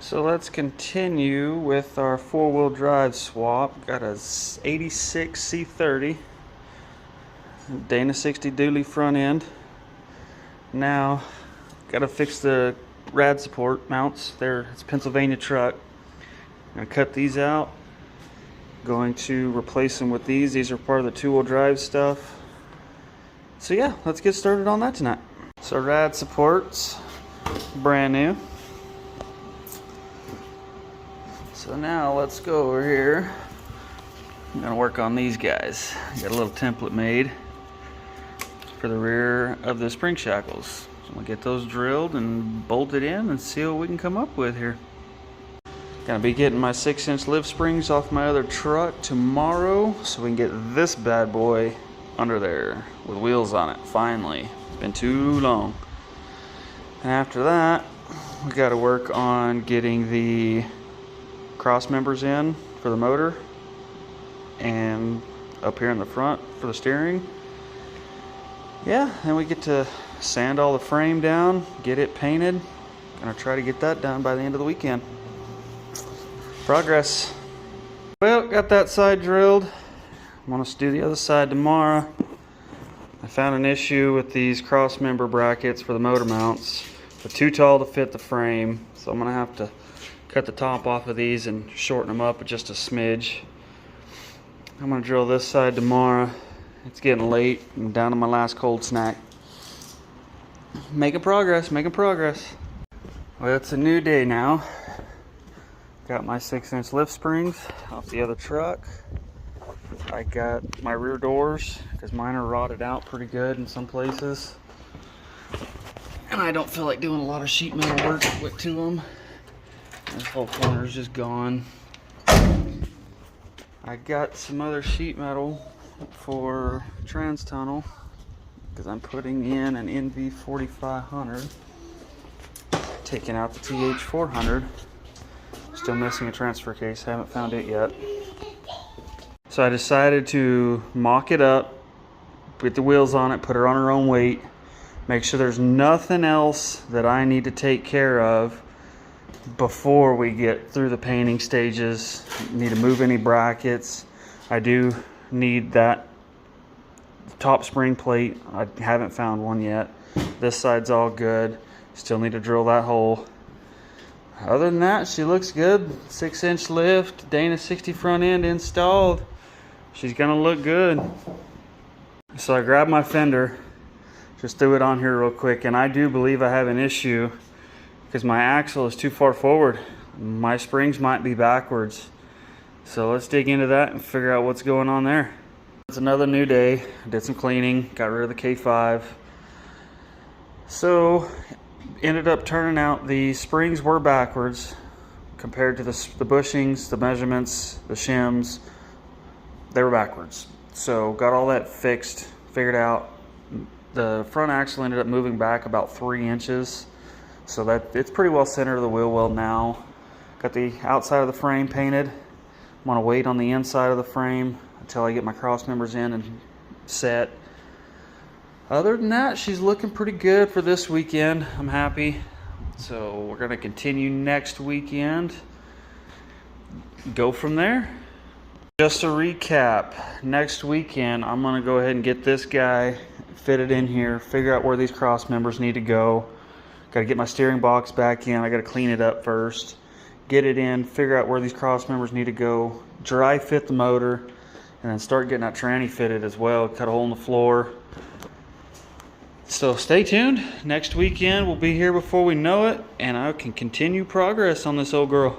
So let's continue with our four-wheel drive swap. Got a 86 C30, Dana 60 dually front end. Now, got to fix the rad support mounts. It's a Pennsylvania truck. I'm going to cut these out. Going to replace them with these. These are part of the two-wheel drive stuff. So yeah, let's get started on that tonight. So rad supports, brand new. So now let's go over here. I'm gonna work on these guys. Got a little template made for the rear of the spring shackles. So I'm gonna get those drilled and bolted in and see what we can come up with here. Gonna be getting my 6-inch lift springs off my other truck tomorrow so we can get this bad boy under there with wheels on it, finally. It's been too long. And after that, we gotta work on getting the cross members in for the motor and up here in the front for the steering. Yeah, and we get to sand all the frame down, get it painted. Gonna try to get that done by the end of the weekend. Progress. Well, got that side drilled. I want us to do the other side tomorrow. I found an issue with these cross member brackets for the motor mounts. They're too tall to fit the frame, so I'm gonna have to cut the top off of these and shorten them up just a smidge. I'm gonna drill this side tomorrow. It's getting late. I'm down to my last cold snack. Making progress, making progress. Well, it's a new day now. Got my 6-inch lift springs off the other truck. I got my rear doors because mine are rotted out pretty good in some places. And I don't feel like doing a lot of sheet metal work to them. This whole corner is just gone. I got some other sheet metal for trans tunnel because I'm putting in an NV4500, taking out the TH400. Still missing a transfer case, haven't found it yet. So I decided to mock it up, put the wheels on it, put her on her own weight, make sure there's nothing else that I need to take care of before we get through the painting stages. Need to move any brackets. I do need that top spring plate. I haven't found one yet. This side's all good. Still need to drill that hole. Other than that, she looks good. 6-inch lift, Dana 60 front end installed. She's gonna look good. So I grabbed my fender, just threw it on here real quick, and I do believe I have an issue because my axle is too far forward. My springs might be backwards. So let's dig into that and figure out what's going on there. It's another new day. Did some cleaning, got rid of the K5. So ended up turning out the springs were backwards compared to the bushings, the measurements, the shims. They were backwards. So got all that fixed, figured out. The front axle ended up moving back about 3 inches. So that it's pretty well centered of the wheel well now. Got the outside of the frame painted. I'm gonna wait on the inside of the frame until I get my cross members in and set. Other than that, she's looking pretty good for this weekend. I'm happy. So we're gonna continue next weekend. Go from there. Just to recap, next weekend I'm gonna go ahead and get this guy fitted in here, figure out where these cross members need to go. Gotta get my steering box back in. I gotta clean it up first, get it in, figure out where these cross members need to go, dry fit the motor, and then start getting that tranny fitted as well. Cut a hole in the floor. So stay tuned. Next weekend we'll be here before we know it, and I can continue progress on this old girl.